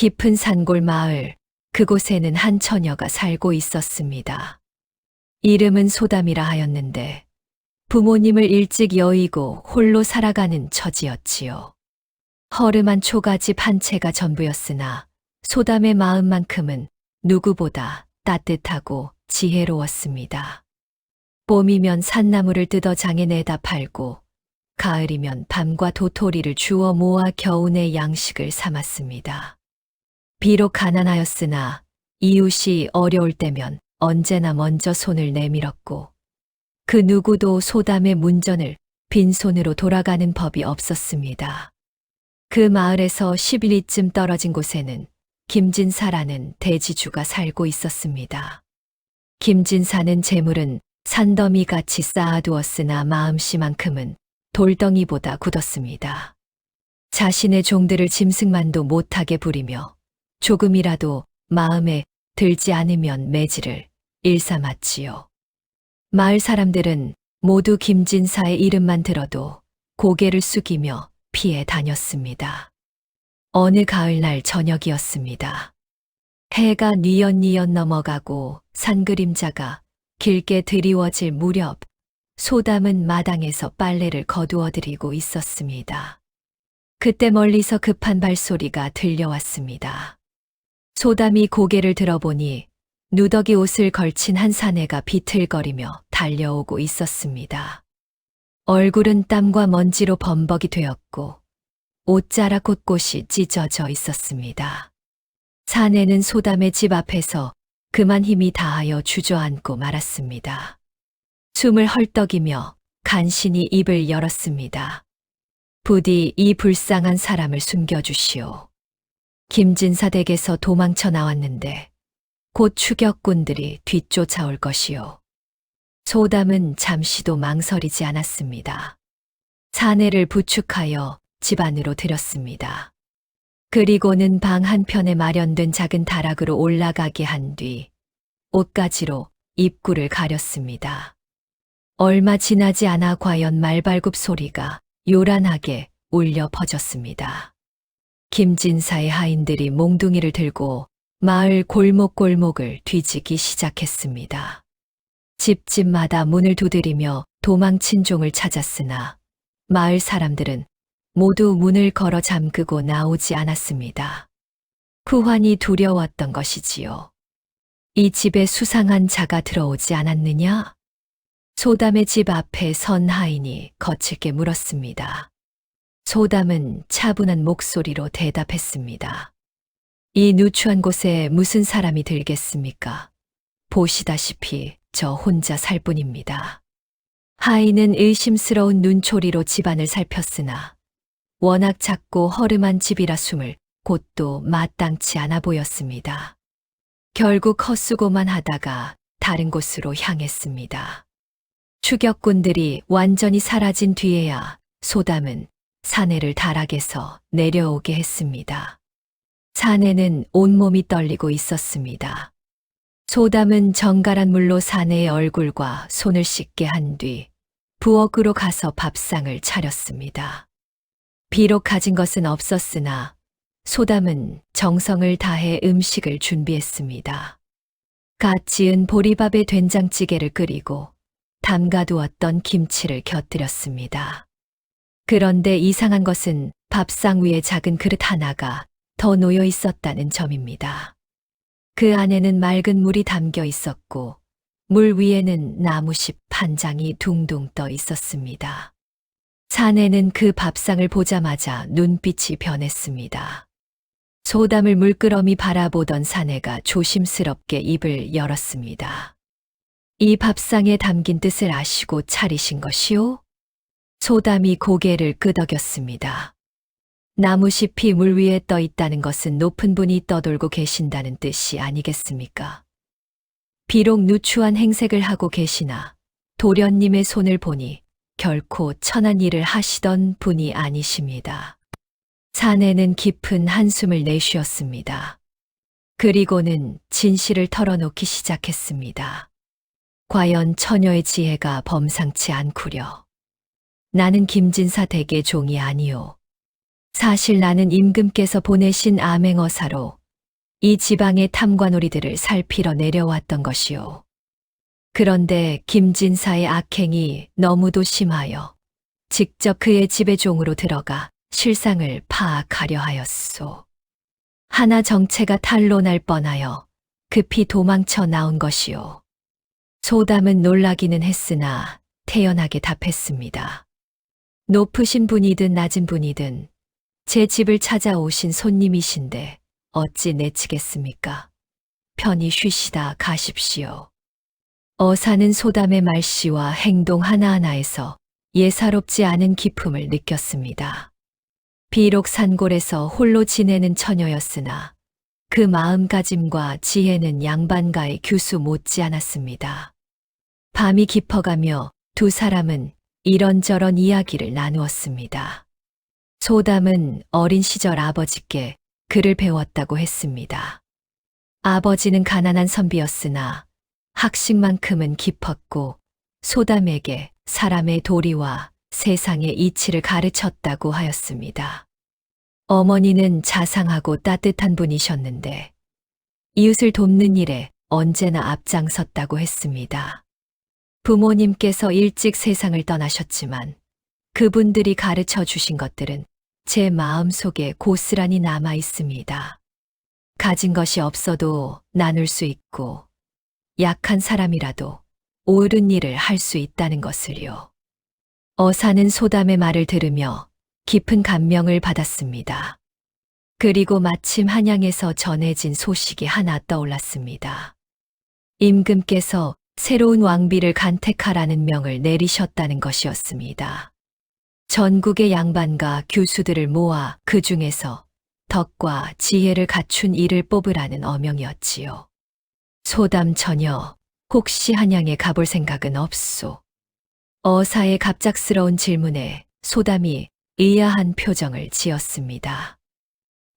깊은 산골 마을, 그곳에는 한 처녀가 살고 있었습니다. 이름은 소담이라 하였는데 부모님을 일찍 여의고 홀로 살아가는 처지였지요. 허름한 초가집 한 채가 전부였으나 소담의 마음만큼은 누구보다 따뜻하고 지혜로웠습니다. 봄이면 산나물을 뜯어 장에 내다 팔고 가을이면 밤과 도토리를 주워 모아 겨우내 양식을 삼았습니다. 비록 가난하였으나 이웃이 어려울 때면 언제나 먼저 손을 내밀었고 그 누구도 소담의 문전을 빈손으로 돌아가는 법이 없었습니다. 그 마을에서 10리쯤 떨어진 곳에는 김진사라는 대지주가 살고 있었습니다. 김진사는 재물은 산더미같이 쌓아두었으나 마음씨만큼은 돌덩이보다 굳었습니다. 자신의 종들을 짐승만도 못하게 부리며 조금이라도 마음에 들지 않으면 매질을 일삼았지요. 마을 사람들은 모두 김진사의 이름만 들어도 고개를 숙이며 피해 다녔습니다. 어느 가을날 저녁이었습니다. 해가 뉘엿뉘엿 넘어가고 산 그림자가 길게 드리워질 무렵 소담은 마당에서 빨래를 거두어들이고 있었습니다. 그때 멀리서 급한 발소리가 들려왔습니다. 소담이 고개를 들어보니 누더기 옷을 걸친 한 사내가 비틀거리며 달려오고 있었습니다. 얼굴은 땀과 먼지로 범벅이 되었고 옷자락 곳곳이 찢어져 있었습니다. 사내는 소담의 집 앞에서 그만 힘이 다하여 주저앉고 말았습니다. 숨을 헐떡이며 간신히 입을 열었습니다. 부디 이 불쌍한 사람을 숨겨주시오. 김진사 댁에서 도망쳐 나왔는데 곧 추격꾼들이 뒤쫓아올 것이오. 소담은 잠시도 망설이지 않았습니다. 사내를 부축하여 집 안으로 들였습니다. 그리고는 방 한편에 마련된 작은 다락으로 올라가게 한 뒤 옷가지로 입구를 가렸습니다. 얼마 지나지 않아 과연 말발굽 소리가 요란하게 울려 퍼졌습니다. 김진사의 하인들이 몽둥이를 들고 마을 골목골목을 뒤지기 시작했습니다. 집집마다 문을 두드리며 도망친 종을 찾았으나 마을 사람들은 모두 문을 걸어 잠그고 나오지 않았습니다. 후환이 두려웠던 것이지요. 이 집에 수상한 자가 들어오지 않았느냐? 소담의 집 앞에 선 하인이 거칠게 물었습니다. 소담은 차분한 목소리로 대답했습니다. 이 누추한 곳에 무슨 사람이 들겠습니까? 보시다시피 저 혼자 살 뿐입니다. 하인은 의심스러운 눈초리로 집안을 살폈으나 워낙 작고 허름한 집이라 숨을 곳도 마땅치 않아 보였습니다. 결국 헛수고만 하다가 다른 곳으로 향했습니다. 추격꾼들이 완전히 사라진 뒤에야 소담은 사내를 다락에서 내려오게 했습니다. 사내는 온몸이 떨리고 있었습니다. 소담은 정갈한 물로 사내의 얼굴과 손을 씻게 한 뒤 부엌으로 가서 밥상을 차렸습니다. 비록 가진 것은 없었으나 소담은 정성을 다해 음식을 준비했습니다. 갓 지은 보리밥에 된장찌개를 끓이고 담가두었던 김치를 곁들였습니다. 그런데 이상한 것은 밥상 위에 작은 그릇 하나가 더 놓여 있었다는 점입니다. 그 안에는 맑은 물이 담겨 있었고 물 위에는 나무십 한 장이 둥둥 떠 있었습니다. 사내는 그 밥상을 보자마자 눈빛이 변했습니다. 소담을 물끄러미 바라보던 사내가 조심스럽게 입을 열었습니다. 이 밥상에 담긴 뜻을 아시고 차리신 것이오? 소담이 고개를 끄덕였습니다. 나무잎이 물 위에 떠 있다는 것은 높은 분이 떠돌고 계신다는 뜻이 아니겠습니까? 비록 누추한 행색을 하고 계시나 도련님의 손을 보니 결코 천한 일을 하시던 분이 아니십니다. 사내는 깊은 한숨을 내쉬었습니다. 그리고는 진실을 털어놓기 시작했습니다. 과연 처녀의 지혜가 범상치 않구려. 나는 김진사 댁의 종이 아니오. 사실 나는 임금께서 보내신 암행어사로 이 지방의 탐관오리들을 살피러 내려왔던 것이오. 그런데 김진사의 악행이 너무도 심하여 직접 그의 집의 종으로 들어가 실상을 파악하려 하였소. 하나 정체가 탄로 날 뻔하여 급히 도망쳐 나온 것이오. 소담은 놀라기는 했으나 태연하게 답했습니다. 높으신 분이든 낮은 분이든 제 집을 찾아오신 손님이신데 어찌 내치겠습니까? 편히 쉬시다 가십시오. 어사는 소담의 말씨와 행동 하나하나에서 예사롭지 않은 기품을 느꼈습니다. 비록 산골에서 홀로 지내는 처녀였으나 그 마음가짐과 지혜는 양반가의 교수 못지 않았습니다. 밤이 깊어가며 두 사람은 이런저런 이야기를 나누었습니다. 소담은 어린 시절 아버지께 글을 배웠다고 했습니다. 아버지는 가난한 선비였으나 학식만큼은 깊었고 소담에게 사람의 도리와 세상의 이치를 가르쳤다고 하였습니다. 어머니는 자상하고 따뜻한 분이셨는데 이웃을 돕는 일에 언제나 앞장섰다고 했습니다. 부모님께서 일찍 세상을 떠나셨지만 그분들이 가르쳐 주신 것들은 제 마음속에 고스란히 남아 있습니다. 가진 것이 없어도 나눌 수 있고 약한 사람이라도 옳은 일을 할 수 있다는 것을요. 어사는 소담의 말을 들으며 깊은 감명을 받았습니다. 그리고 마침 한양에서 전해진 소식이 하나 떠올랐습니다. 임금께서 새로운 왕비를 간택하라는 명을 내리셨다는 것이었습니다. 전국의 양반과 교수들을 모아 그 중에서 덕과 지혜를 갖춘 이를 뽑으라는 어명이었지요. 소담 처녀, 혹시 한양에 가볼 생각은 없소? 어사의 갑작스러운 질문에 소담이 의아한 표정을 지었습니다.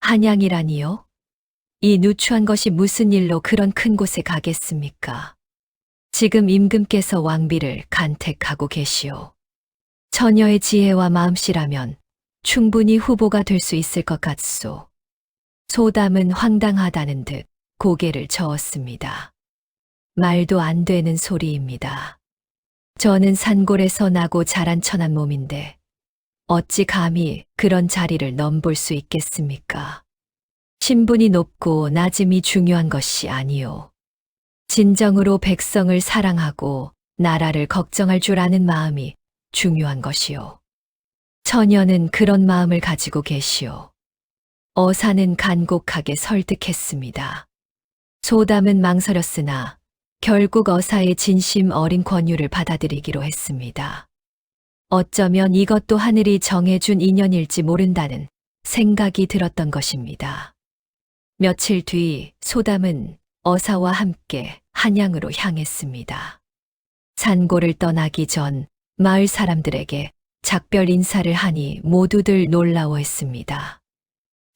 한양이라니요? 이 누추한 것이 무슨 일로 그런 큰 곳에 가겠습니까? 지금 임금께서 왕비를 간택하고 계시오. 처녀의 지혜와 마음씨라면 충분히 후보가 될 수 있을 것 같소. 소담은 황당하다는 듯 고개를 저었습니다. 말도 안 되는 소리입니다. 저는 산골에서 나고 자란 천한 몸인데 어찌 감히 그런 자리를 넘볼 수 있겠습니까? 신분이 높고 낮음이 중요한 것이 아니오. 진정으로 백성을 사랑하고 나라를 걱정할 줄 아는 마음이 중요한 것이오. 처녀는 그런 마음을 가지고 계시오. 어사는 간곡하게 설득했습니다. 소담은 망설였으나 결국 어사의 진심 어린 권유를 받아들이기로 했습니다. 어쩌면 이것도 하늘이 정해준 인연일지 모른다는 생각이 들었던 것입니다. 며칠 뒤 소담은 어사와 함께 한양으로 향했습니다. 산골을 떠나기 전 마을 사람들에게 작별 인사를 하니 모두들 놀라워했습니다.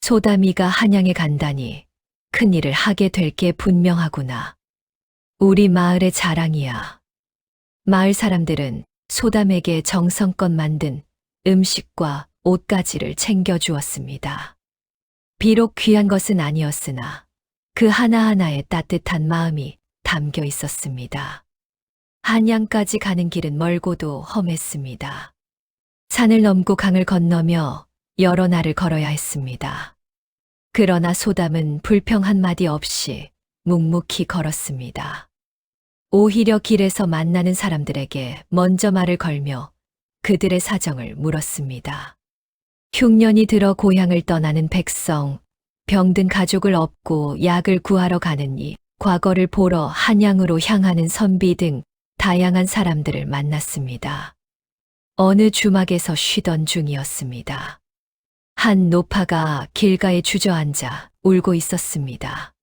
소담이가 한양에 간다니 큰일을 하게 될 게 분명하구나. 우리 마을의 자랑이야. 마을 사람들은 소담에게 정성껏 만든 음식과 옷가지를 챙겨주었습니다. 비록 귀한 것은 아니었으나 그 하나하나에 따뜻한 마음이 담겨 있었습니다. 한양까지 가는 길은 멀고도 험했습니다. 산을 넘고 강을 건너며 여러 날을 걸어야 했습니다. 그러나 소담은 불평 한마디 없이 묵묵히 걸었습니다. 오히려 길에서 만나는 사람들에게 먼저 말을 걸며 그들의 사정을 물었습니다. 흉년이 들어 고향을 떠나는 백성, 병든 가족을 업고 약을 구하러 가느니 과거를 보러 한양으로 향하는 선비 등 다양한 사람들을 만났습니다. 어느 주막에서 쉬던 중이었습니다. 한 노파가 길가에 주저앉아 울고 있었습니다.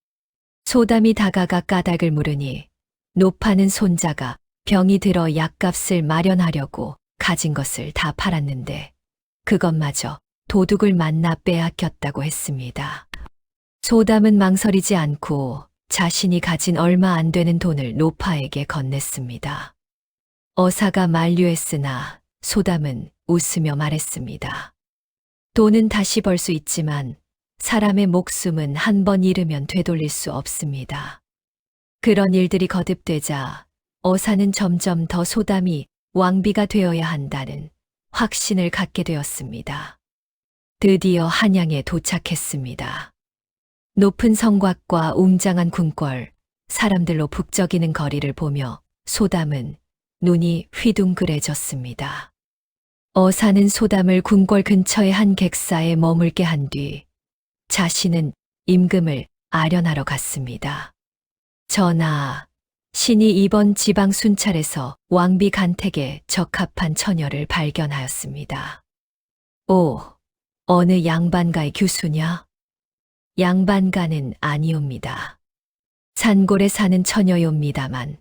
소담이 다가가 까닭을 물으니 노파는 손자가 병이 들어 약값을 마련하려고 가진 것을 다 팔았는데 그것마저 도둑을 만나 빼앗겼다고 했습니다. 소담은 망설이지 않고 자신이 가진 얼마 안 되는 돈을 노파에게 건넸습니다. 어사가 만류했으나 소담은 웃으며 말했습니다. 돈은 다시 벌 수 있지만 사람의 목숨은 한 번 잃으면 되돌릴 수 없습니다. 그런 일들이 거듭되자 어사는 점점 더 소담이 왕비가 되어야 한다는 확신을 갖게 되었습니다. 드디어 한양에 도착했습니다. 높은 성곽과 웅장한 궁궐, 사람들로 북적이는 거리를 보며 소담은 눈이 휘둥그레졌습니다. 어사는 소담을 궁궐 근처의 한 객사에 머물게 한 뒤 자신은 임금을 아련하러 갔습니다. 전하, 신이 이번 지방 순찰에서 왕비 간택에 적합한 처녀를 발견하였습니다. 오, 어느 양반가의 규수냐? 양반가는 아니옵니다. 산골에 사는 처녀요입니다만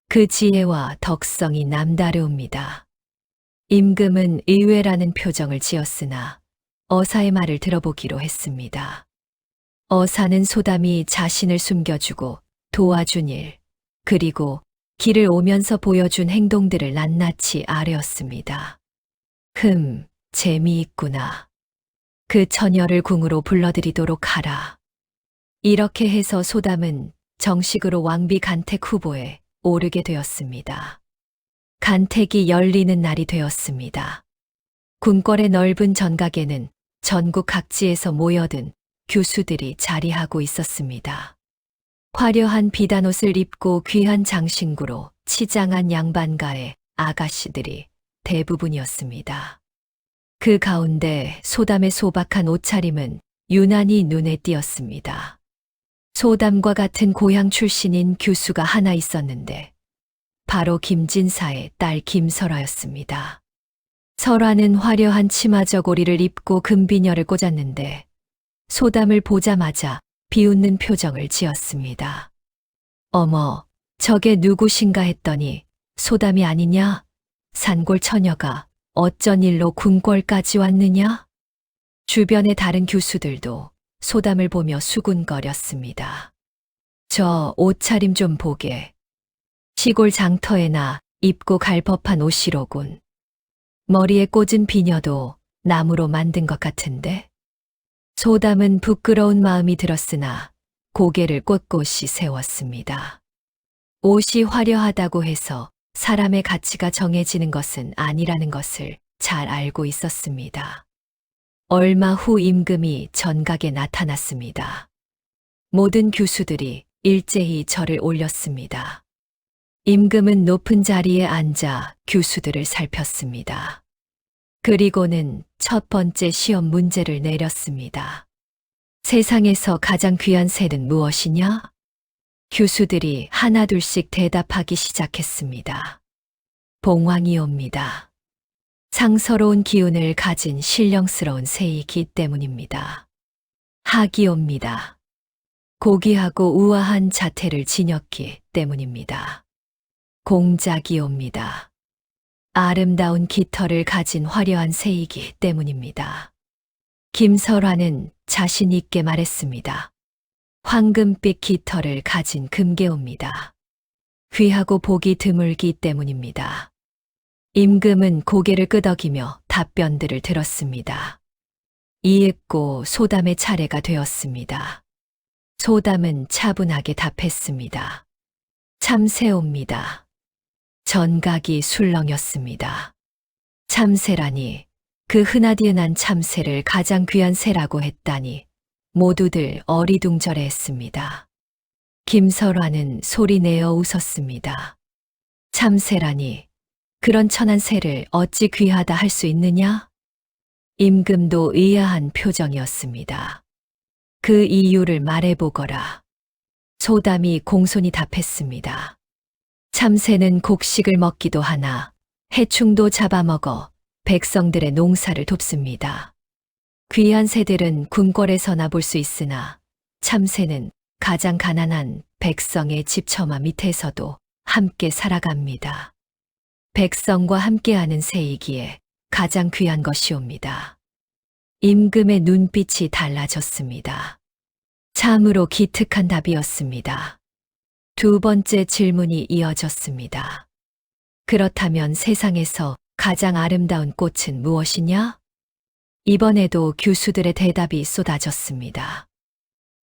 그 지혜와 덕성이 남다르옵니다. 임금은 의외라는 표정을 지었으나 어사의 말을 들어보기로 했습니다. 어사는 소담이 자신을 숨겨주고 도와준 일, 그리고 길을 오면서 보여준 행동들을 낱낱이 아뢰었습니다. 재미있구나. 그 처녀를 궁으로 불러들이도록 하라. 이렇게 해서 소담은 정식으로 왕비 간택 후보에 오르게 되었습니다. 간택이 열리는 날이 되었습니다. 궁궐의 넓은 전각에는 전국 각지에서 모여든 교수들이 자리하고 있었습니다. 화려한 비단옷을 입고 귀한 장신구로 치장한 양반가의 아가씨들이 대부분이었습니다. 그 가운데 소담의 소박한 옷차림은 유난히 눈에 띄었습니다. 소담과 같은 고향 출신인 교수가 하나 있었는데 바로 김진사의 딸 김설화였습니다. 설화는 화려한 치마 저고리를 입고 금비녀를 꽂았는데 소담을 보자마자 비웃는 표정을 지었습니다. 어머, 저게 누구신가 했더니 소담이 아니냐? 산골 처녀가 어쩐 일로 궁궐까지 왔느냐? 주변의 다른 교수들도 소담을 보며 수군거렸습니다. 저 옷차림 좀 보게. 시골 장터에나 입고 갈 법한 옷이로군. 머리에 꽂은 비녀도 나무로 만든 것 같은데? 소담은 부끄러운 마음이 들었으나 고개를 꼿꼿이 세웠습니다. 옷이 화려하다고 해서 사람의 가치가 정해지는 것은 아니라는 것을 잘 알고 있었습니다. 얼마 후 임금이 전각에 나타났습니다. 모든 교수들이 일제히 절을 올렸습니다. 임금은 높은 자리에 앉아 교수들을 살폈습니다. 그리고는 첫 번째 시험 문제를 내렸습니다. 세상에서 가장 귀한 새는 무엇이냐? 교수들이 하나둘씩 대답하기 시작했습니다. 봉황이옵니다. 상서로운 기운을 가진 신령스러운 새이기 때문입니다. 학이옵니다. 고귀하고 우아한 자태를 지녔기 때문입니다. 공작이옵니다. 아름다운 깃털을 가진 화려한 새이기 때문입니다. 김설화는 자신 있게 말했습니다. 황금빛 깃털을 가진 금개옵니다. 귀하고 복이 드물기 때문입니다. 임금은 고개를 끄덕이며 답변들을 들었습니다. 이윽고 소담의 차례가 되었습니다. 소담은 차분하게 답했습니다. 참새옵니다. 전각이 술렁였습니다. 참새라니, 그 흔하디흔한 참새를 가장 귀한 새라고 했다니 모두들 어리둥절해했습니다. 김설화는 소리내어 웃었습니다. 참새라니, 그런 천한 새를 어찌 귀하다 할 수 있느냐? 임금도 의아한 표정이었습니다. 그 이유를 말해보거라. 소담이 공손히 답했습니다. 참새는 곡식을 먹기도 하나 해충도 잡아먹어 백성들의 농사를 돕습니다. 귀한 새들은 궁궐에서나 볼 수 있으나 참새는 가장 가난한 백성의 집처마 밑에서도 함께 살아갑니다. 백성과 함께하는 새이기에 가장 귀한 것이옵니다. 임금의 눈빛이 달라졌습니다. 참으로 기특한 답이었습니다. 두 번째 질문이 이어졌습니다. 그렇다면 세상에서 가장 아름다운 꽃은 무엇이냐? 이번에도 교수들의 대답이 쏟아졌습니다.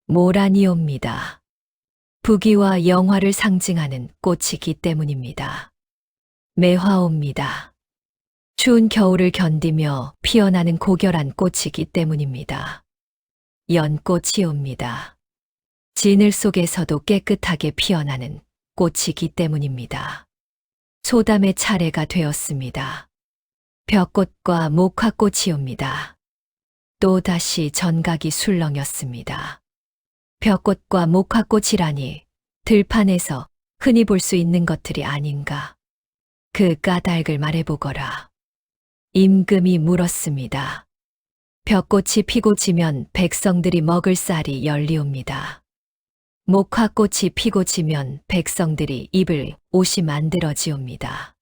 모란이옵니다. 부귀와 영화를 상징하는 꽃이기 때문입니다. 매화옵니다. 추운 겨울을 견디며 피어나는 고결한 꽃이기 때문입니다. 연꽃이옵니다. 진을 속에서도 깨끗하게 피어나는 꽃이기 때문입니다. 소담의 차례가 되었습니다. 벽꽃과 목화꽃이옵니다. 또다시 전각이 술렁였습니다. 벽꽃과 목화꽃이라니 들판에서 흔히 볼 수 있는 것들이 아닌가. 그 까닭을 말해보거라. 임금이 물었습니다. 벽꽃이 피고 지면 백성들이 먹을 쌀이 열리옵니다. 목화꽃이 피고 지면 백성들이 입을 옷이 만들어지옵니다.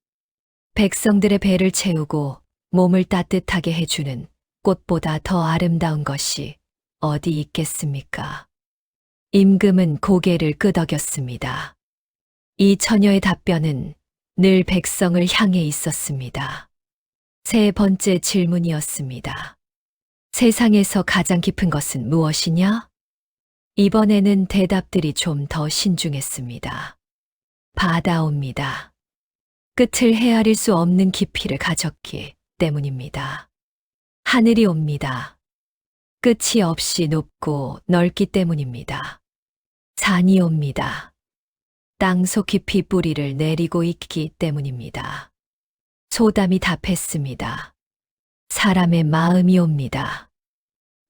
백성들의 배를 채우고 몸을 따뜻하게 해주는 꽃보다 더 아름다운 것이 어디 있겠습니까? 임금은 고개를 끄덕였습니다. 이 처녀의 답변은 늘 백성을 향해 있었습니다. 세 번째 질문이었습니다. 세상에서 가장 깊은 것은 무엇이냐? 이번에는 대답들이 좀 더 신중했습니다. 바다옵니다. 끝을 헤아릴 수 없는 깊이를 가졌기 때문입니다. 하늘이 옵니다. 끝이 없이 높고 넓기 때문입니다. 산이 옵니다. 땅속 깊이 뿌리를 내리고 있기 때문입니다. 소담이 답했습니다. 사람의 마음이 옵니다.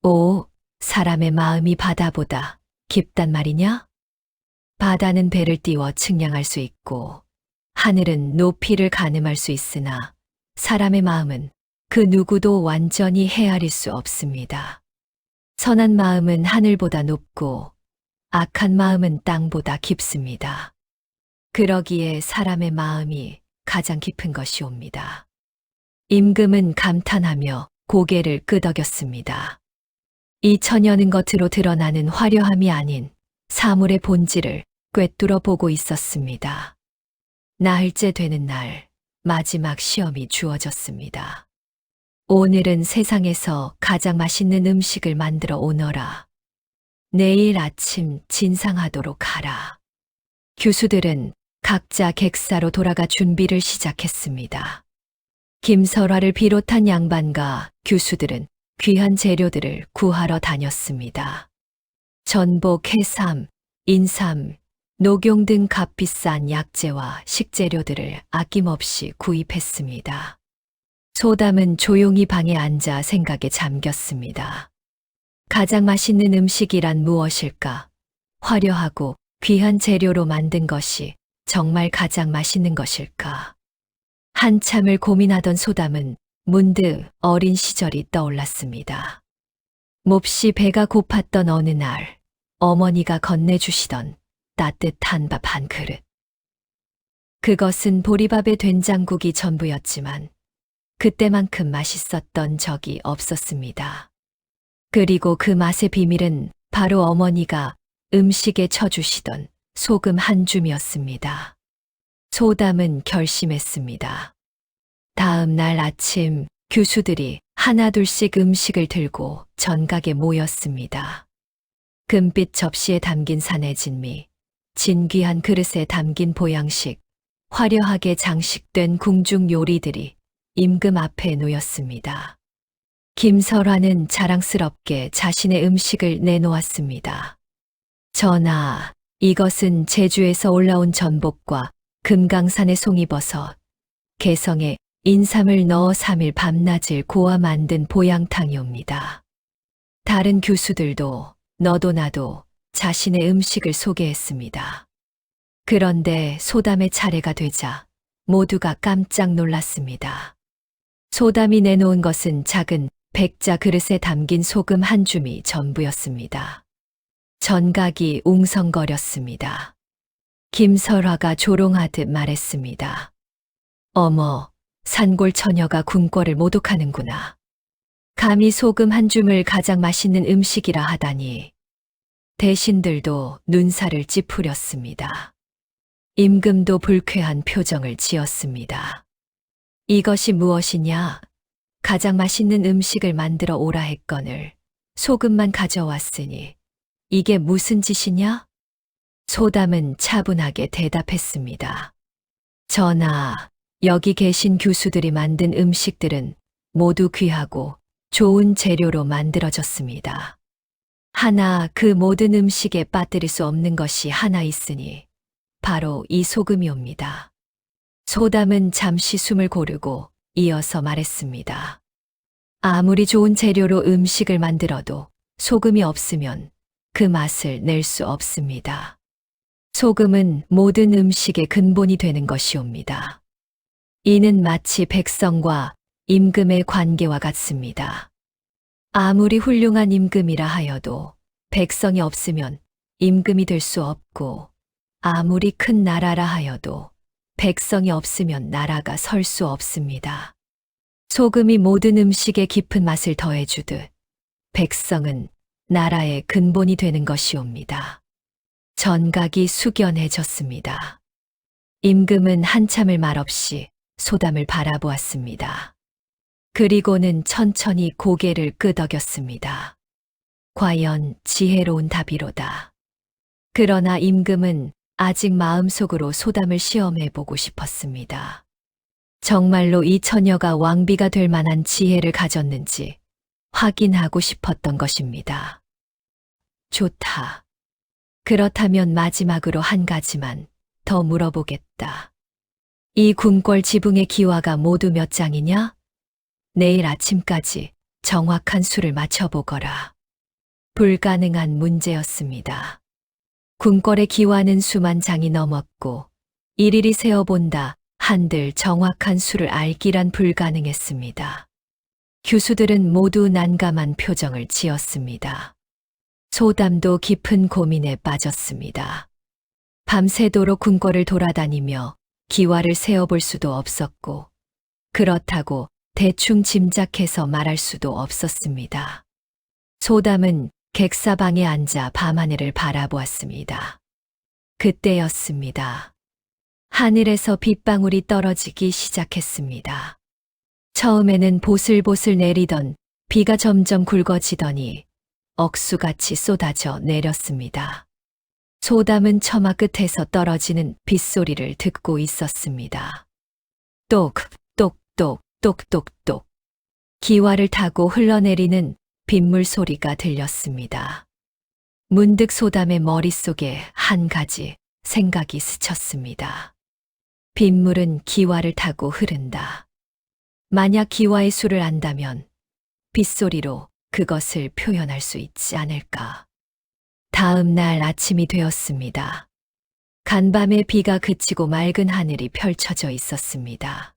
오, 사람의 마음이 바다보다 깊단 말이냐? 바다는 배를 띄워 측량할 수 있고 하늘은 높이를 가늠할 수 있으나 사람의 마음은 그 누구도 완전히 헤아릴 수 없습니다. 선한 마음은 하늘보다 높고 악한 마음은 땅보다 깊습니다. 그러기에 사람의 마음이 가장 깊은 것이옵니다. 임금은 감탄하며 고개를 끄덕였습니다. 이 처녀는 겉으로 드러나는 화려함이 아닌 사물의 본질을 꿰뚫어 보고 있었습니다. 나흘째 되는 날 마지막 시험이 주어졌습니다. 오늘은 세상에서 가장 맛있는 음식을 만들어 오너라. 내일 아침 진상하도록 하라. 교수들은 각자 객사로 돌아가 준비를 시작했습니다. 김설화를 비롯한 양반과 교수들은 귀한 재료들을 구하러 다녔습니다. 전복, 해삼, 인삼, 녹용 등 값비싼 약재와 식재료들을 아낌없이 구입했습니다. 소담은 조용히 방에 앉아 생각에 잠겼습니다. 가장 맛있는 음식이란 무엇일까? 화려하고 귀한 재료로 만든 것이 정말 가장 맛있는 것일까? 한참을 고민하던 소담은 문득 어린 시절이 떠올랐습니다. 몹시 배가 고팠던 어느 날 어머니가 건네주시던 따뜻한 밥 한 그릇. 그것은 보리밥에 된장국이 전부였지만 그때만큼 맛있었던 적이 없었습니다. 그리고 그 맛의 비밀은 바로 어머니가 음식에 쳐주시던 소금 한 줌이었습니다. 소담은 결심했습니다. 다음 날 아침 교수들이 하나둘씩 음식을 들고 전각에 모였습니다. 금빛 접시에 담긴 산해진미, 진귀한 그릇에 담긴 보양식, 화려하게 장식된 궁중 요리들이 임금 앞에 놓였습니다. 김설화는 자랑스럽게 자신의 음식을 내놓았습니다. 전하, 이것은 제주에서 올라온 전복과 금강산의 송이버섯, 개성에 인삼을 넣어 3일 밤낮을 고아 만든 보양탕이옵니다. 다른 교수들도 너도 나도 자신의 음식을 소개했습니다. 그런데 소담의 차례가 되자 모두가 깜짝 놀랐습니다. 소담이 내놓은 것은 작은 백자 그릇에 담긴 소금 한 줌이 전부였습니다. 전각이 웅성거렸습니다. 김설화가 조롱하듯 말했습니다. 어머, 산골 처녀가 궁궐을 모독하는구나. 감히 소금 한 줌을 가장 맛있는 음식이라 하다니. 대신들도 눈살을 찌푸렸습니다. 임금도 불쾌한 표정을 지었습니다. 이것이 무엇이냐? 가장 맛있는 음식을 만들어 오라 했거늘 소금만 가져왔으니 이게 무슨 짓이냐? 소담은 차분하게 대답했습니다. 전하, 여기 계신 교수들이 만든 음식들은 모두 귀하고 좋은 재료로 만들어졌습니다. 하나 그 모든 음식에 빠뜨릴 수 없는 것이 하나 있으니 바로 이 소금이옵니다. 소담은 잠시 숨을 고르고 이어서 말했습니다. 아무리 좋은 재료로 음식을 만들어도 소금이 없으면 그 맛을 낼 수 없습니다. 소금은 모든 음식의 근본이 되는 것이옵니다. 이는 마치 백성과 임금의 관계와 같습니다. 아무리 훌륭한 임금이라 하여도 백성이 없으면 임금이 될 수 없고, 아무리 큰 나라라 하여도 백성이 없으면 나라가 설 수 없습니다. 소금이 모든 음식에 깊은 맛을 더해주듯 백성은 나라의 근본이 되는 것이옵니다. 전각이 숙연해졌습니다. 임금은 한참을 말없이 소담을 바라보았습니다. 그리고는 천천히 고개를 끄덕였습니다. 과연 지혜로운 답이로다. 그러나 임금은 아직 마음속으로 소담을 시험해보고 싶었습니다. 정말로 이 처녀가 왕비가 될 만한 지혜를 가졌는지 확인하고 싶었던 것입니다. 좋다. 그렇다면 마지막으로 한 가지만 더 물어보겠다. 이 궁궐 지붕의 기와가 모두 몇 장이냐? 내일 아침까지 정확한 수를 맞춰보거라. 불가능한 문제였습니다. 궁궐의 기와는 수만 장이 넘었고 일일이 세어본다 한들 정확한 수를 알기란 불가능했습니다. 교수들은 모두 난감한 표정을 지었습니다. 소담도 깊은 고민에 빠졌습니다. 밤새도록 궁궐을 돌아다니며 기와를 세어볼 수도 없었고, 그렇다고 대충 짐작해서 말할 수도 없었습니다. 소담은 객사방에 앉아 밤하늘을 바라보았습니다. 그때였습니다. 하늘에서 빗방울이 떨어지기 시작했습니다. 처음에는 보슬보슬 내리던 비가 점점 굵어지더니 억수같이 쏟아져 내렸습니다. 소담은 처마 끝에서 떨어지는 빗소리를 듣고 있었습니다. 똑, 똑, 똑, 똑, 똑, 똑. 기와를 타고 흘러내리는 빗물 소리가 들렸습니다. 문득 소담의 머릿속에 한 가지 생각이 스쳤습니다. 빗물은 기와를 타고 흐른다. 만약 기와의 수를 안다면 빗소리로 그것을 표현할 수 있지 않을까. 다음 날 아침이 되었습니다. 간밤에 비가 그치고 맑은 하늘이 펼쳐져 있었습니다.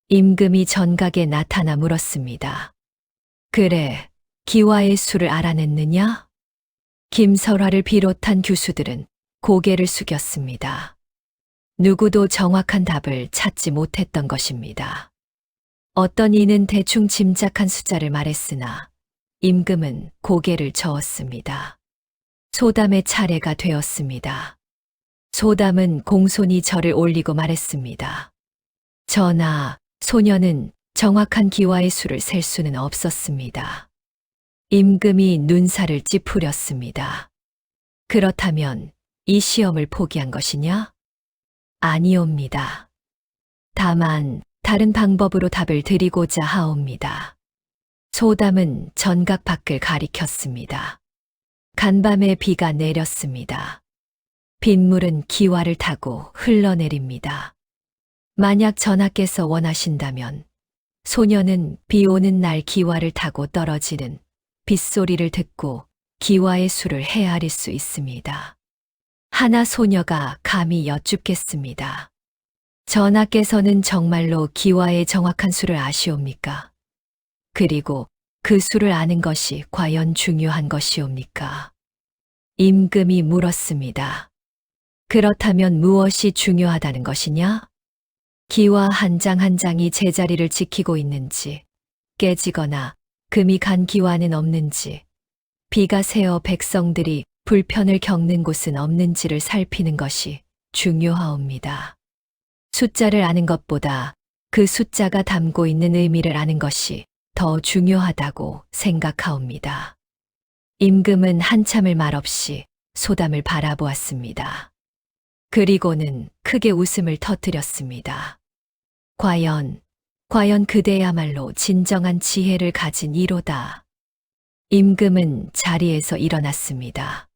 임금이 전각에 나타나 물었습니다. 그래, 기와의 수를 알아냈느냐? 김설화를 비롯한 교수들은 고개를 숙였습니다. 누구도 정확한 답을 찾지 못했던 것입니다. 어떤 이는 대충 짐작한 숫자를 말했으나 임금은 고개를 저었습니다. 소담의 차례가 되었습니다. 소담은 공손히 절을 올리고 말했습니다. 전하, 소녀는 정확한 기와의 수를 셀 수는 없었습니다. 임금이 눈살을 찌푸렸습니다. 그렇다면 이 시험을 포기한 것이냐? 아니옵니다. 다만 다른 방법으로 답을 드리고자 하옵니다. 소담은 전각 밖을 가리켰습니다. 간밤에 비가 내렸습니다. 빗물은 기와를 타고 흘러내립니다. 만약 전하께서 원하신다면 소녀는 비 오는 날 기와를 타고 떨어지는 빗소리를 듣고 기와의 수를 헤아릴 수 있습니다. 하나 소녀가 감히 여쭙겠습니다. 전하께서는 정말로 기와의 정확한 수를 아시옵니까? 그리고 그 수를 아는 것이 과연 중요한 것이옵니까? 임금이 물었습니다. 그렇다면 무엇이 중요하다는 것이냐? 기와 한 장 한 장이 제자리를 지키고 있는지, 깨지거나 금이 간 기와는 없는지, 비가 새어 백성들이 불편을 겪는 곳은 없는지를 살피는 것이 중요하옵니다. 숫자를 아는 것보다 그 숫자가 담고 있는 의미를 아는 것이 더 중요하다고 생각하옵니다. 임금은 한참을 말없이 소담을 바라보았습니다. 그리고는 크게 웃음을 터뜨렸습니다. 과연 그대야말로 진정한 지혜를 가진 이로다. 임금은 자리에서 일어났습니다.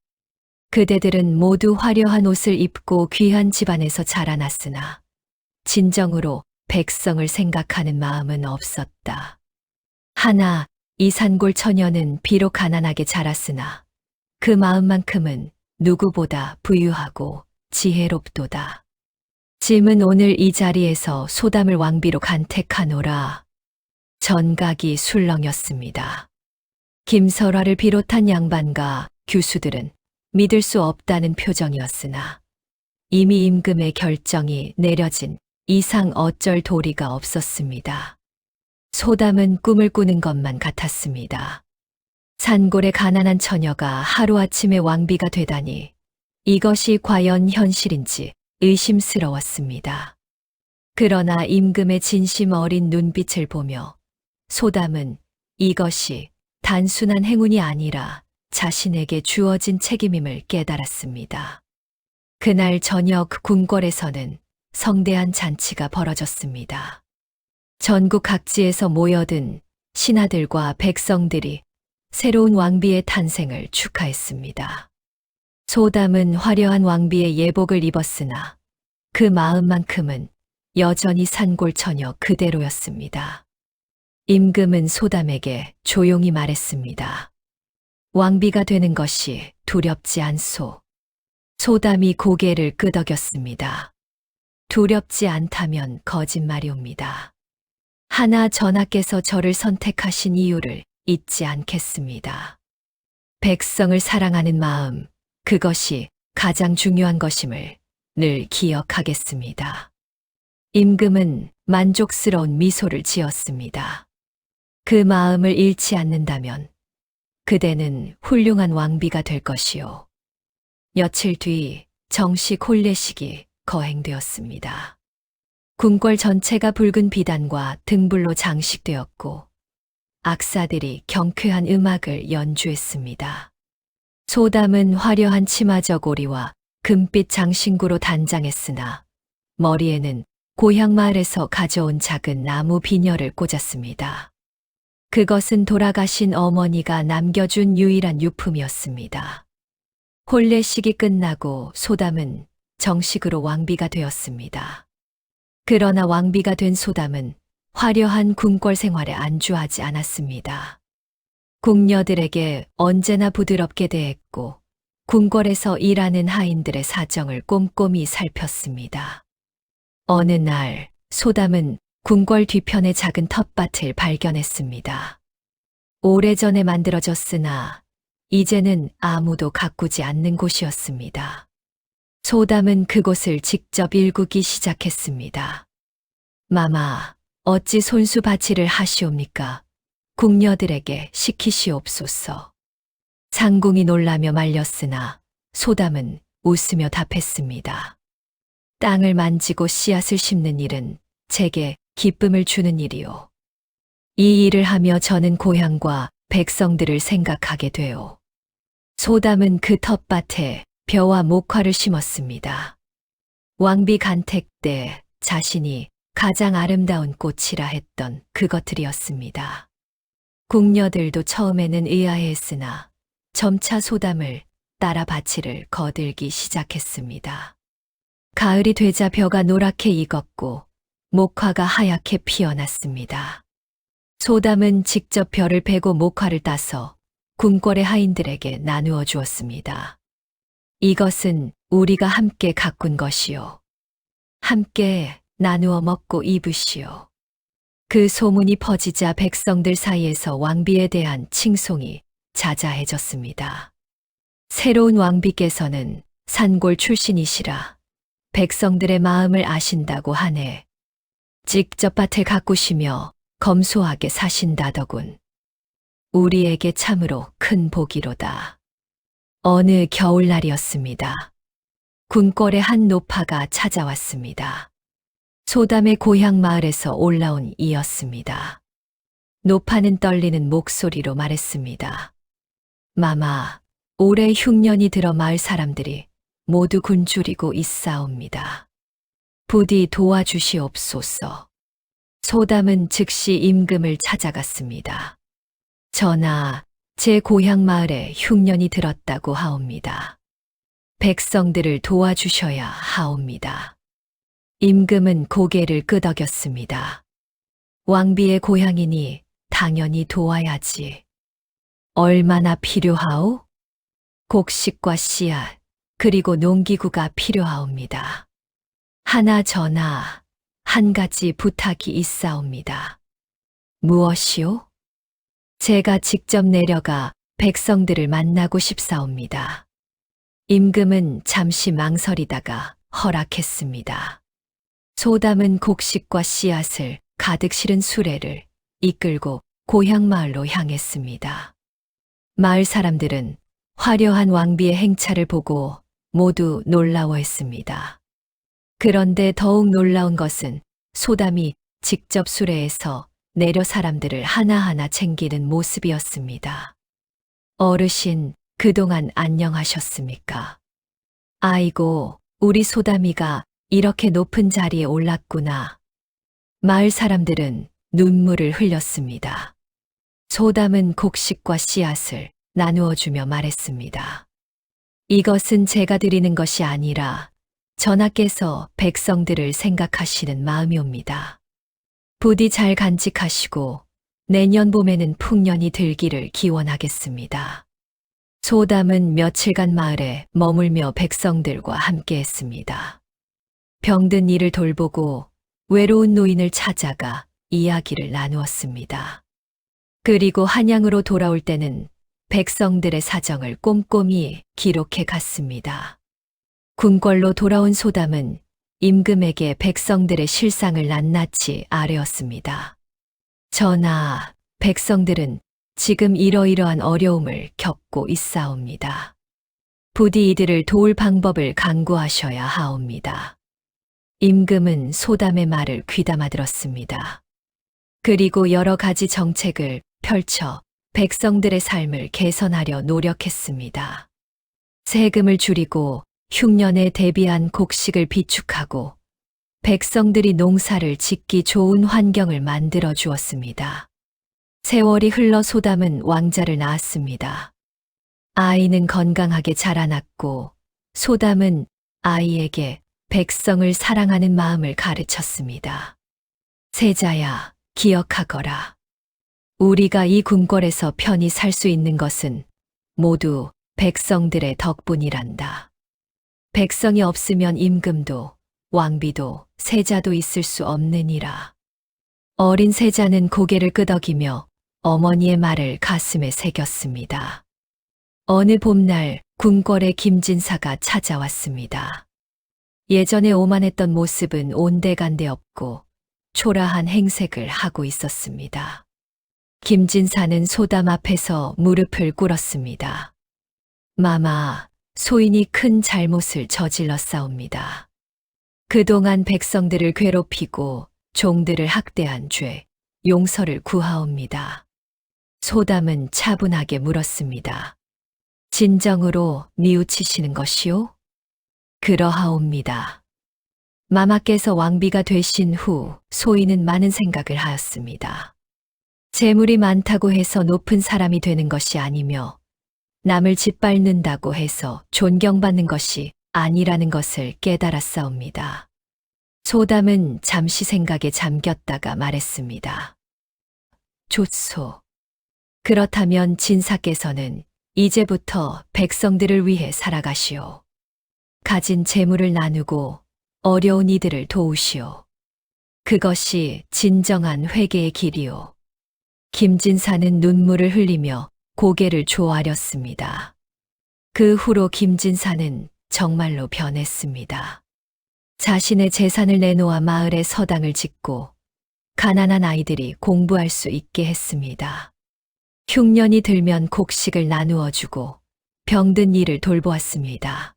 그대들은 모두 화려한 옷을 입고 귀한 집안에서 자라났으나 진정으로 백성을 생각하는 마음은 없었다. 하나, 이 산골 처녀는 비록 가난하게 자랐으나 그 마음만큼은 누구보다 부유하고 지혜롭도다. 짐은 오늘 이 자리에서 소담을 왕비로 간택하노라. 전각이 술렁였습니다. 김설화를 비롯한 양반과 규수들은 믿을 수 없다는 표정이었으나 이미 임금의 결정이 내려진 이상 어쩔 도리가 없었습니다. 소담은 꿈을 꾸는 것만 같았습니다. 산골의 가난한 처녀가 하루아침에 왕비가 되다니 이것이 과연 현실인지 의심스러웠습니다. 그러나 임금의 진심 어린 눈빛을 보며 소담은 이것이 단순한 행운이 아니라 자신에게 주어진 책임임을 깨달았습니다. 그날 저녁 궁궐에서는 성대한 잔치가 벌어졌습니다. 전국 각지에서 모여든 신하들과 백성들이 새로운 왕비의 탄생을 축하했습니다. 소담은 화려한 왕비의 예복을 입었으나 그 마음만큼은 여전히 산골 처녀 그대로였습니다. 임금은 소담에게 조용히 말했습니다. 왕비가 되는 것이 두렵지 않소. 소담이 고개를 끄덕였습니다. 두렵지 않다면 거짓말이옵니다. 하나 전하께서 저를 선택하신 이유를 잊지 않겠습니다. 백성을 사랑하는 마음, 그것이 가장 중요한 것임을 늘 기억하겠습니다. 임금은 만족스러운 미소를 지었습니다. 그 마음을 잃지 않는다면 그대는 훌륭한 왕비가 될 것이요. 며칠 뒤 정식 혼례식이 거행되었습니다. 궁궐 전체가 붉은 비단과 등불로 장식되었고 악사들이 경쾌한 음악을 연주했습니다. 소담은 화려한 치마 저고리와 금빛 장신구로 단장했으나 머리에는 고향 마을에서 가져온 작은 나무 비녀를 꽂았습니다. 그것은 돌아가신 어머니가 남겨준 유일한 유품이었습니다. 혼례식이 끝나고 소담은 정식으로 왕비가 되었습니다. 그러나 왕비가 된 소담은 화려한 궁궐 생활에 안주하지 않았습니다. 궁녀들에게 언제나 부드럽게 대했고 궁궐에서 일하는 하인들의 사정을 꼼꼼히 살폈습니다. 어느 날 소담은 궁궐 뒤편의 작은 텃밭을 발견했습니다. 오래전에 만들어졌으나 이제는 아무도 가꾸지 않는 곳이었습니다. 소담은 그곳을 직접 일구기 시작했습니다. 마마, 어찌 손수바치를 하시옵니까? 궁녀들에게 시키시옵소서. 상궁이 놀라며 말렸으나 소담은 웃으며 답했습니다. 땅을 만지고 씨앗을 심는 일은 제게 기쁨을 주는 일이요. 이 일을 하며 저는 고향과 백성들을 생각하게 돼요. 소담은 그 텃밭에 벼와 목화를 심었습니다. 왕비 간택 때 자신이 가장 아름다운 꽃이라 했던 그것들이었습니다. 궁녀들도 처음에는 의아해했으나 점차 소담을 따라 밭을 거들기 시작했습니다. 가을이 되자 벼가 노랗게 익었고 목화가 하얗게 피어났습니다. 소담은 직접 벼를 베고 목화를 따서 궁궐의 하인들에게 나누어 주었습니다. 이것은 우리가 함께 가꾼 것이요. 함께 나누어 먹고 입으시오. 그 소문이 퍼지자 백성들 사이에서 왕비에 대한 칭송이 자자해졌습니다. 새로운 왕비께서는 산골 출신이시라 백성들의 마음을 아신다고 하네. 직접 밭을 가꾸시며 검소하게 사신다더군. 우리에게 참으로 큰 복이로다. 어느 겨울날이었습니다. 궁궐의 한 노파가 찾아왔습니다. 소담의 고향 마을에서 올라온 이였습니다. 노파는 떨리는 목소리로 말했습니다. 마마, 올해 흉년이 들어 마을 사람들이 모두 굶주리고 있사옵니다. 부디 도와주시옵소서. 소담은 즉시 임금을 찾아갔습니다. 전하, 제 고향 마을에 흉년이 들었다고 하옵니다. 백성들을 도와주셔야 하옵니다. 임금은 고개를 끄덕였습니다. 왕비의 고향이니 당연히 도와야지. 얼마나 필요하오? 곡식과 씨앗, 그리고 농기구가 필요하옵니다. 하나 전하, 한 가지 부탁이 있사옵니다. 무엇이오? 제가 직접 내려가 백성들을 만나고 싶사옵니다. 임금은 잠시 망설이다가 허락했습니다. 소담은 곡식과 씨앗을 가득 실은 수레를 이끌고 고향 마을로 향했습니다. 마을 사람들은 화려한 왕비의 행차를 보고 모두 놀라워했습니다. 그런데 더욱 놀라운 것은 소담이 직접 수레에서 내려 사람들을 하나하나 챙기는 모습이었습니다. 어르신, 그동안 안녕하셨습니까? 아이고, 우리 소담이가 이렇게 높은 자리에 올랐구나. 마을 사람들은 눈물을 흘렸습니다. 소담은 곡식과 씨앗을 나누어 주며 말했습니다. 이것은 제가 드리는 것이 아니라 전하께서 백성들을 생각하시는 마음이옵니다. 부디 잘 간직하시고 내년 봄에는 풍년이 들기를 기원하겠습니다. 소담은 며칠간 마을에 머물며 백성들과 함께 했습니다. 병든 이를 돌보고 외로운 노인을 찾아가 이야기를 나누었습니다. 그리고 한양으로 돌아올 때는 백성들의 사정을 꼼꼼히 기록해 갔습니다. 궁궐로 돌아온 소담은 임금에게 백성들의 실상을 낱낱이 아뢰었습니다. 전하, 백성들은 지금 이러이러한 어려움을 겪고 있사옵니다. 부디 이들을 도울 방법을 강구하셔야 하옵니다. 임금은 소담의 말을 귀담아 들었습니다. 그리고 여러 가지 정책을 펼쳐 백성들의 삶을 개선하려 노력했습니다. 세금을 줄이고 흉년에 대비한 곡식을 비축하고 백성들이 농사를 짓기 좋은 환경을 만들어 주었습니다. 세월이 흘러 소담은 왕자를 낳았습니다. 아이는 건강하게 자라났고 소담은 아이에게 백성을 사랑하는 마음을 가르쳤습니다. 세자야, 기억하거라. 우리가 이 궁궐에서 편히 살 수 있는 것은 모두 백성들의 덕분이란다. 백성이 없으면 임금도 왕비도 세자도 있을 수 없느니라. 어린 세자는 고개를 끄덕이며 어머니의 말을 가슴에 새겼습니다. 어느 봄날 궁궐에 김진사가 찾아왔습니다. 예전에 오만했던 모습은 온데간데 없고 초라한 행색을 하고 있었습니다. 김진사는 소담 앞에서 무릎을 꿇었습니다. 마마, 소인이 큰 잘못을 저질렀사옵니다. 그동안 백성들을 괴롭히고 종들을 학대한 죄, 용서를 구하옵니다. 소담은 차분하게 물었습니다. 진정으로 뉘우치시는 것이요? 그러하옵니다. 마마께서 왕비가 되신 후 소인은 많은 생각을 하였습니다. 재물이 많다고 해서 높은 사람이 되는 것이 아니며 남을 짓밟는다고 해서 존경받는 것이 아니라는 것을 깨달았사옵니다. 소담은 잠시 생각에 잠겼다가 말했습니다. 좋소. 그렇다면 진사께서는 이제부터 백성들을 위해 살아가시오. 가진 재물을 나누고 어려운 이들을 도우시오. 그것이 진정한 회개의 길이오. 김진사는 눈물을 흘리며 고개를 조아렸습니다. 그 후로 김진사는 정말로 변했습니다. 자신의 재산을 내놓아 마을에 서당을 짓고 가난한 아이들이 공부할 수 있게 했습니다. 흉년이 들면 곡식을 나누어 주고 병든 이를 돌보았습니다.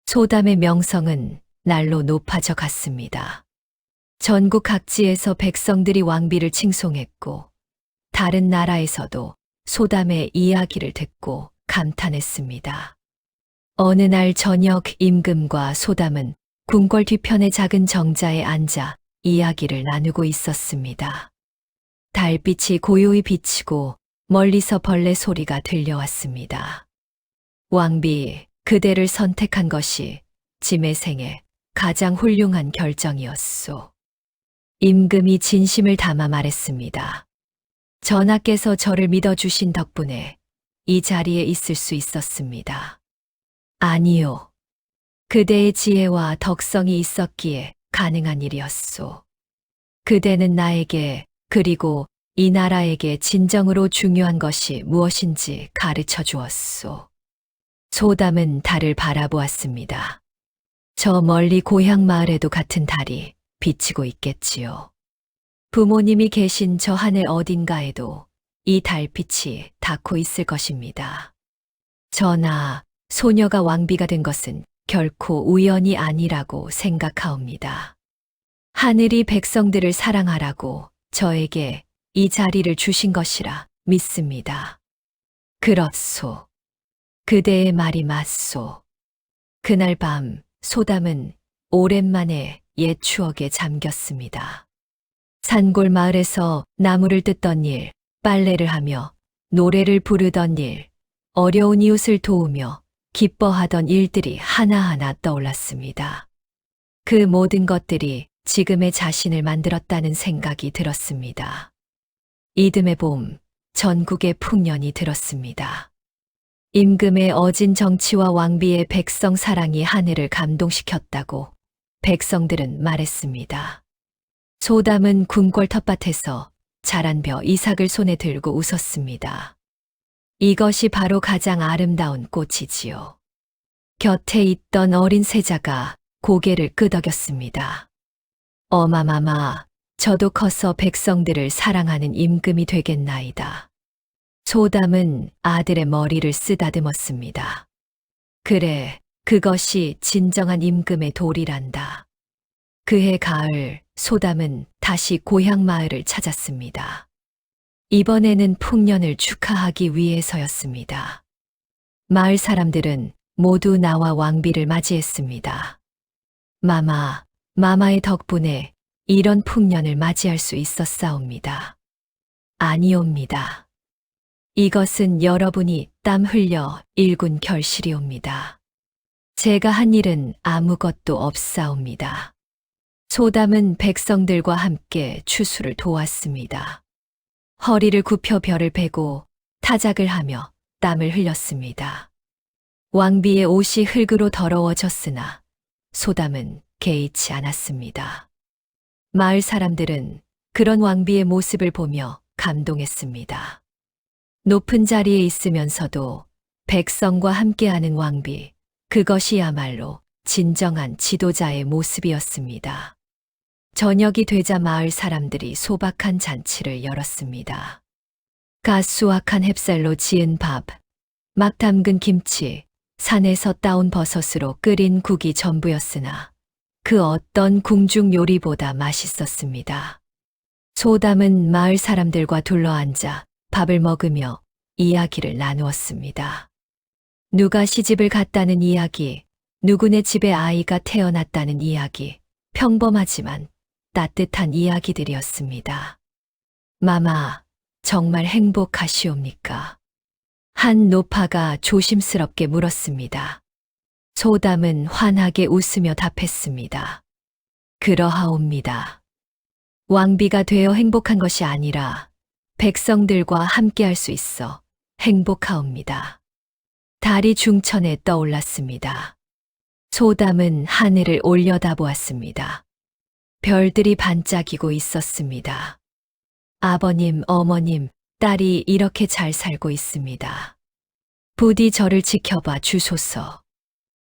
소담의 명성은 날로 높아져 갔습니다. 전국 각지에서 백성들이 왕비를 칭송했고 다른 나라에서도 소담의 이야기를 듣고 감탄했습니다. 어느 날 저녁 임금과 소담은 궁궐 뒤편의 작은 정자에 앉아 이야기를 나누고 있었습니다. 달빛이 고요히 비치고 멀리서 벌레 소리가 들려왔습니다. 왕비, 그대를 선택한 것이 짐의 생에 가장 훌륭한 결정이었소. 임금이 진심을 담아 말했습니다. 전하께서 저를 믿어주신 덕분에 이 자리에 있을 수 있었습니다. 아니요. 그대의 지혜와 덕성이 있었기에 가능한 일이었소. 그대는 나에게 그리고 이 나라에게 진정으로 중요한 것이 무엇인지 가르쳐 주었소. 소담은 달을 바라보았습니다. 저 멀리 고향 마을에도 같은 달이 비치고 있겠지요. 부모님이 계신 저 하늘 어딘가에도 이 달빛이 닿고 있을 것입니다. 전하, 소녀가 왕비가 된 것은 결코 우연이 아니라고 생각하옵니다. 하늘이 백성들을 사랑하라고 저에게 이 자리를 주신 것이라 믿습니다. 그렇소. 그대의 말이 맞소. 그날 밤 소담은 오랜만에 옛 추억에 잠겼습니다. 산골 마을에서 나무를 뜯던 일, 빨래를 하며 노래를 부르던 일, 어려운 이웃을 도우며 기뻐하던 일들이 하나하나 떠올랐습니다. 그 모든 것들이 지금의 자신을 만들었다는 생각이 들었습니다. 이듬해 봄, 전국에 풍년이 들었습니다. 임금의 어진 정치와 왕비의 백성 사랑이 하늘을 감동시켰다고 백성들은 말했습니다. 소담은 궁궐 텃밭에서 자란 벼 이삭을 손에 들고 웃었습니다. 이것이 바로 가장 아름다운 꽃이지요. 곁에 있던 어린 세자가 고개를 끄덕였습니다. 어마마마, 저도 커서 백성들을 사랑하는 임금이 되겠나이다. 소담은 아들의 머리를 쓰다듬었습니다. 그래, 그것이 진정한 임금의 도리란다. 그해 가을, 소담은 다시 고향 마을을 찾았습니다. 이번에는 풍년을 축하하기 위해서였습니다. 마을 사람들은 모두 나와 왕비를 맞이했습니다. 마마의 덕분에 이런 풍년을 맞이할 수 있었사옵니다. 아니옵니다. 이것은 여러분이 땀 흘려 일군 결실이옵니다. 제가 한 일은 아무것도 없사옵니다. 소담은 백성들과 함께 추수를 도왔습니다. 허리를 굽혀 벼를 베고 타작을 하며 땀을 흘렸습니다. 왕비의 옷이 흙으로 더러워졌으나 소담은 개의치 않았습니다. 마을 사람들은 그런 왕비의 모습을 보며 감동했습니다. 높은 자리에 있으면서도 백성과 함께하는 왕비, 그것이야말로 진정한 지도자의 모습이었습니다. 저녁이 되자 마을 사람들이 소박한 잔치를 열었습니다. 가수확한 햅쌀로 지은 밥, 막 담근 김치, 산에서 따온 버섯으로 끓인 국이 전부였으나 그 어떤 궁중 요리보다 맛있었습니다. 소담은 마을 사람들과 둘러앉아 밥을 먹으며 이야기를 나누었습니다. 누가 시집을 갔다는 이야기, 누구네 집에 아이가 태어났다는 이야기, 평범하지만 따뜻한 이야기들이었습니다. 마마, 정말 행복하시옵니까? 한 노파가 조심스럽게 물었습니다. 소담은 환하게 웃으며 답했습니다. 그러하옵니다. 왕비가 되어 행복한 것이 아니라 백성들과 함께할 수 있어 행복하옵니다. 달이 중천에 떠올랐습니다. 소담은 하늘을 올려다보았습니다. 별들이 반짝이고 있었습니다. 아버님, 어머님, 딸이 이렇게 잘 살고 있습니다. 부디 저를 지켜봐 주소서.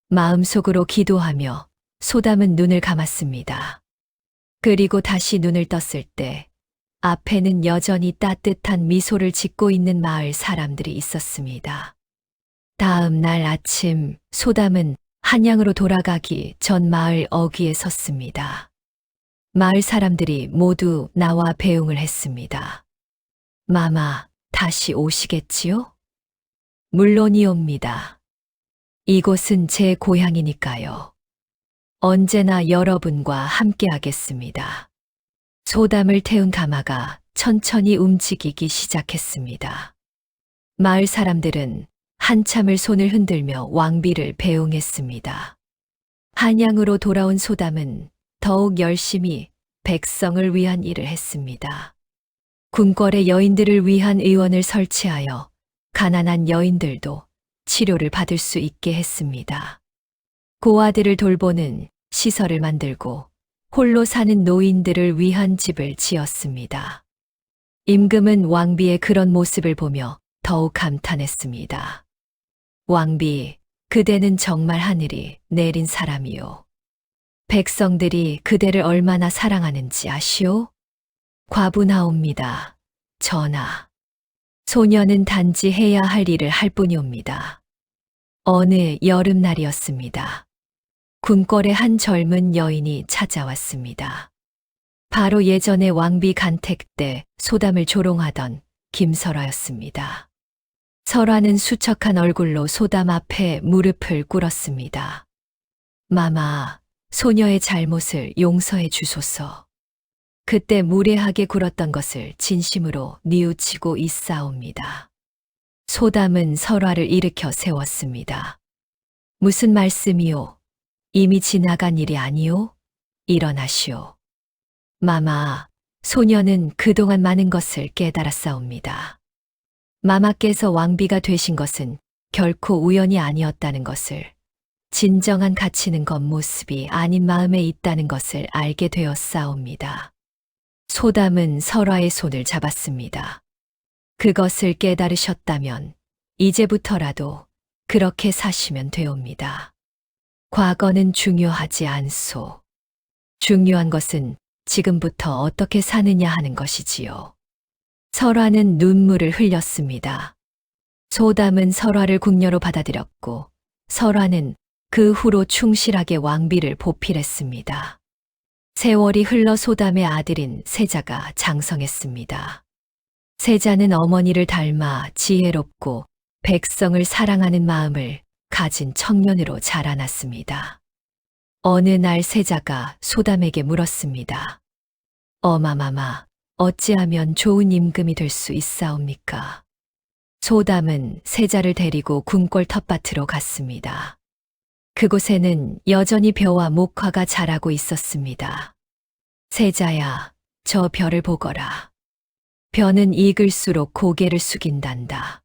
마음속으로 기도하며 소담은 눈을 감았습니다. 그리고 다시 눈을 떴을 때 앞에는 여전히 따뜻한 미소를 짓고 있는 마을 사람들이 있었습니다. 다음 날 아침 소담은 한양으로 돌아가기 전 마을 어귀에 섰습니다. 마을 사람들이 모두 나와 배웅을 했습니다. 마마, 다시 오시겠지요? 물론이옵니다. 이곳은 제 고향이니까요. 언제나 여러분과 함께 하겠습니다. 소담을 태운 가마가 천천히 움직이기 시작했습니다. 마을 사람들은 한참을 손을 흔들며 왕비를 배웅했습니다. 한양으로 돌아온 소담은 더욱 열심히 백성을 위한 일을 했습니다. 궁궐의 여인들을 위한 의원을 설치하여 가난한 여인들도 치료를 받을 수 있게 했습니다. 고아들을 돌보는 시설을 만들고 홀로 사는 노인들을 위한 집을 지었습니다. 임금은 왕비의 그런 모습을 보며 더욱 감탄했습니다. 왕비, 그대는 정말 하늘이 내린 사람이요. 백성들이 그대를 얼마나 사랑하는지 아시오? 과분하옵니다. 전하. 소녀는 단지 해야 할 일을 할 뿐이옵니다. 어느 여름날이었습니다. 궁궐의 한 젊은 여인이 찾아왔습니다. 바로 예전에 왕비 간택 때 소담을 조롱하던 김설화였습니다. 설화는 수척한 얼굴로 소담 앞에 무릎을 꿇었습니다. 마마, 소녀의 잘못을 용서해 주소서. 그때 무례하게 굴었던 것을 진심으로 뉘우치고 있사옵니다. 소담은 설화를 일으켜 세웠습니다. 무슨 말씀이오? 이미 지나간 일이 아니오? 일어나시오. 마마, 소녀는 그동안 많은 것을 깨달았사옵니다. 마마께서 왕비가 되신 것은 결코 우연이 아니었다는 것을, 진정한 가치는 겉모습이 아닌 마음에 있다는 것을 알게 되었사옵니다. 소담은 설화의 손을 잡았습니다. 그것을 깨달으셨다면 이제부터라도 그렇게 사시면 되옵니다. 과거는 중요하지 않소. 중요한 것은 지금부터 어떻게 사느냐 하는 것이지요. 설화는 눈물을 흘렸습니다. 소담은 설화를 궁녀로 받아들였고 설화는 그 후로 충실하게 왕비를 보필했습니다. 세월이 흘러 소담의 아들인 세자가 장성했습니다. 세자는 어머니를 닮아 지혜롭고 백성을 사랑하는 마음을 가진 청년으로 자라났습니다. 어느 날 세자가 소담에게 물었습니다. 어마마마, 어찌하면 좋은 임금이 될 수 있사옵니까? 소담은 세자를 데리고 궁궐 텃밭으로 갔습니다. 그곳에는 여전히 벼와 목화가 자라고 있었습니다. 세자야, 저 벼를 보거라. 벼는 익을수록 고개를 숙인단다.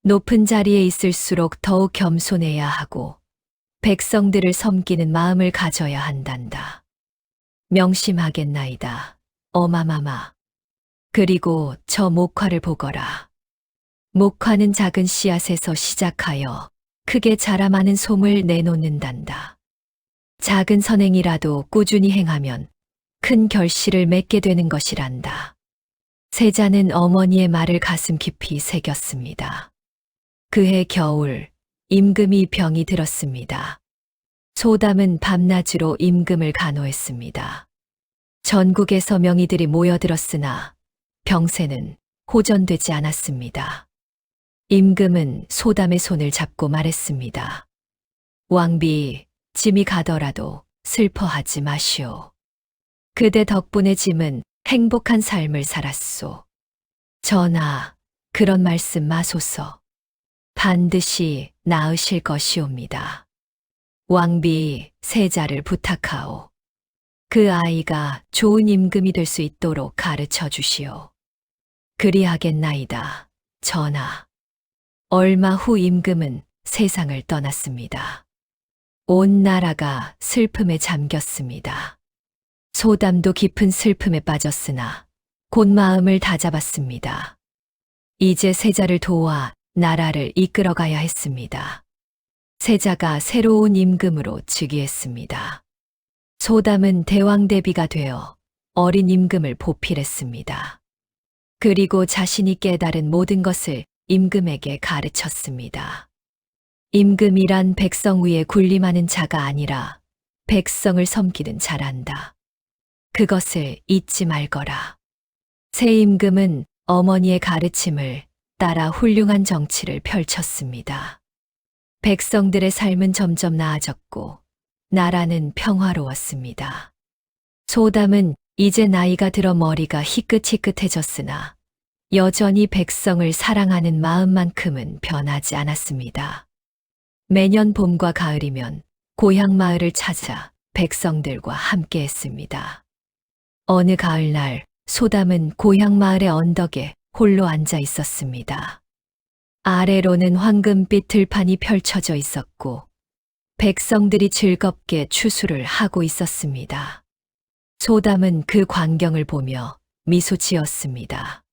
높은 자리에 있을수록 더욱 겸손해야 하고 백성들을 섬기는 마음을 가져야 한단다. 명심하겠나이다. 어마마마. 그리고 저 목화를 보거라. 목화는 작은 씨앗에서 시작하여 크게 자라 많은 솜을 내놓는단다. 작은 선행이라도 꾸준히 행하면 큰 결실을 맺게 되는 것이란다. 세자는 어머니의 말을 가슴 깊이 새겼습니다. 그해 겨울, 임금이 병이 들었습니다. 소담은 밤낮으로 임금을 간호했습니다. 전국에서 명의들이 모여들었으나 병세는 호전되지 않았습니다. 임금은 소담의 손을 잡고 말했습니다. 왕비, 짐이 가더라도 슬퍼하지 마시오. 그대 덕분에 짐은 행복한 삶을 살았소. 전하, 그런 말씀 마소서. 반드시 나으실 것이옵니다. 왕비, 세자를 부탁하오. 그 아이가 좋은 임금이 될 수 있도록 가르쳐 주시오. 그리하겠나이다, 전하. 얼마 후 임금은 세상을 떠났습니다. 온 나라가 슬픔에 잠겼습니다. 소담도 깊은 슬픔에 빠졌으나 곧 마음을 다잡았습니다. 이제 세자를 도와 나라를 이끌어가야 했습니다. 세자가 새로운 임금으로 즉위했습니다. 소담은 대왕 대비가 되어 어린 임금을 보필했습니다. 그리고 자신이 깨달은 모든 것을 임금에게 가르쳤습니다. 임금이란 백성 위에 군림하는 자가 아니라 백성을 섬기는 자란다. 그것을 잊지 말거라. 새 임금은 어머니의 가르침을 따라 훌륭한 정치를 펼쳤습니다. 백성들의 삶은 점점 나아졌고 나라는 평화로웠습니다. 소담은 이제 나이가 들어 머리가 희끗희끗해졌으나 여전히 백성을 사랑하는 마음만큼은 변하지 않았습니다. 매년 봄과 가을이면 고향 마을을 찾아 백성들과 함께 했습니다. 어느 가을날 소담은 고향 마을의 언덕에 홀로 앉아 있었습니다. 아래로는 황금빛 들판이 펼쳐져 있었고 백성들이 즐겁게 추수를 하고 있었습니다. 소담은 그 광경을 보며 미소 지었습니다.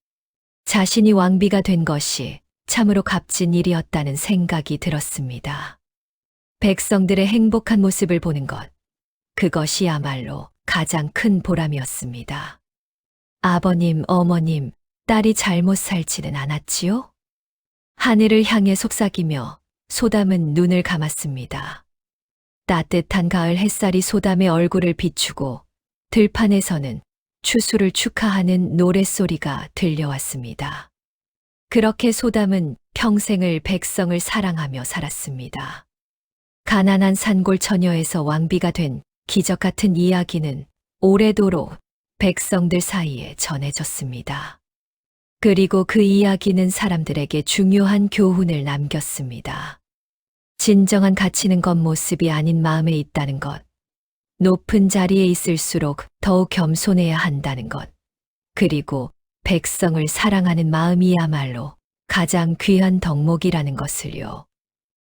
자신이 왕비가 된 것이 참으로 값진 일이었다는 생각이 들었습니다. 백성들의 행복한 모습을 보는 것, 그것이야말로 가장 큰 보람이었습니다. 아버님, 어머님, 딸이 잘못 살지는 않았지요? 하늘을 향해 속삭이며 소담은 눈을 감았습니다. 따뜻한 가을 햇살이 소담의 얼굴을 비추고 들판에서는 추수를 축하하는 노랫소리가 들려왔습니다. 그렇게 소담은 평생을 백성을 사랑하며 살았습니다. 가난한 산골 처녀에서 왕비가 된 기적 같은 이야기는 오래도록 백성들 사이에 전해졌습니다. 그리고 그 이야기는 사람들에게 중요한 교훈을 남겼습니다. 진정한 가치는 겉모습이 아닌 마음에 있다는 것, 높은 자리에 있을수록 더욱 겸손해야 한다는 것, 그리고 백성을 사랑하는 마음이야말로 가장 귀한 덕목이라는 것을요.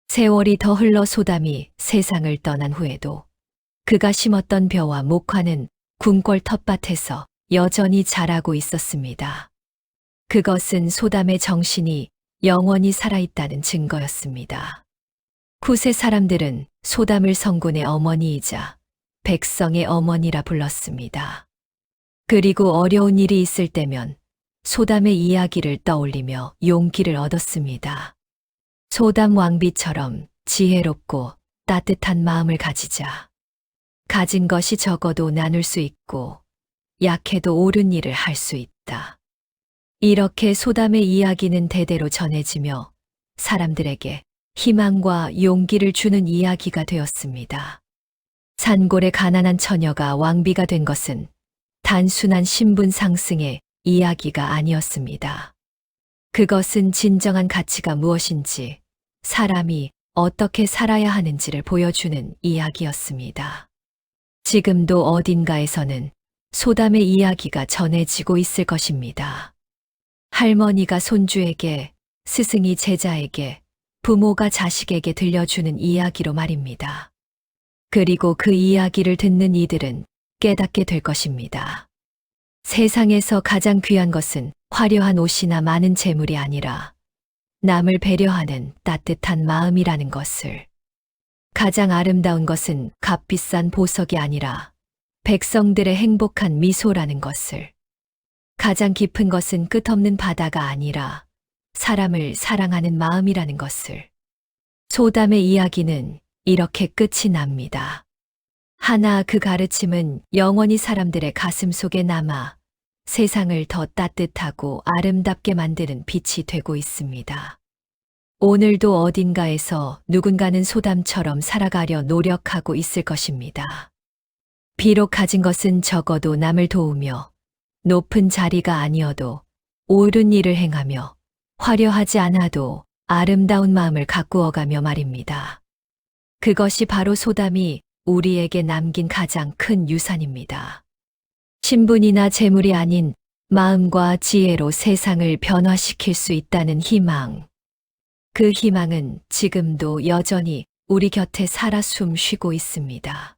세월이 더 흘러 소담이 세상을 떠난 후에도 그가 심었던 벼와 목화는 궁궐 텃밭에서 여전히 자라고 있었습니다. 그것은 소담의 정신이 영원히 살아있다는 증거였습니다. 쿠세 사람들은 소담을 성군의 어머니이자 백성의 어머니라 불렀습니다. 그리고 어려운 일이 있을 때면 소담의 이야기를 떠올리며 용기를 얻었습니다. 소담 왕비처럼 지혜롭고 따뜻한 마음을 가지자. 가진 것이 적어도 나눌 수 있고 약해도 옳은 일을 할 수 있다. 이렇게 소담의 이야기는 대대로 전해지며 사람들에게 희망과 용기를 주는 이야기가 되었습니다. 산골의 가난한 처녀가 왕비가 된 것은 단순한 신분 상승의 이야기가 아니었습니다. 그것은 진정한 가치가 무엇인지, 사람이 어떻게 살아야 하는지를 보여주는 이야기였습니다. 지금도 어딘가에서는 소담의 이야기가 전해지고 있을 것입니다. 할머니가 손주에게, 스승이 제자에게, 부모가 자식에게 들려주는 이야기로 말입니다. 그리고 그 이야기를 듣는 이들은 깨닫게 될 것입니다. 세상에서 가장 귀한 것은 화려한 옷이나 많은 재물이 아니라 남을 배려하는 따뜻한 마음이라는 것을. 가장 아름다운 것은 값비싼 보석이 아니라 백성들의 행복한 미소라는 것을. 가장 깊은 것은 끝없는 바다가 아니라 사람을 사랑하는 마음이라는 것을. 소담의 이야기는 이렇게 끝이 납니다. 하나 그 가르침은 영원히 사람들의 가슴 속에 남아 세상을 더 따뜻하고 아름답게 만드는 빛이 되고 있습니다. 오늘도 어딘가에서 누군가는 소담처럼 살아가려 노력하고 있을 것입니다. 비록 가진 것은 적어도 남을 도우며 높은 자리가 아니어도 옳은 일을 행하며 화려하지 않아도 아름다운 마음을 가꾸어가며 말입니다. 그것이 바로 소담이 우리에게 남긴 가장 큰 유산입니다. 신분이나 재물이 아닌 마음과 지혜로 세상을 변화시킬 수 있다는 희망. 그 희망은 지금도 여전히 우리 곁에 살아 숨쉬고 있습니다.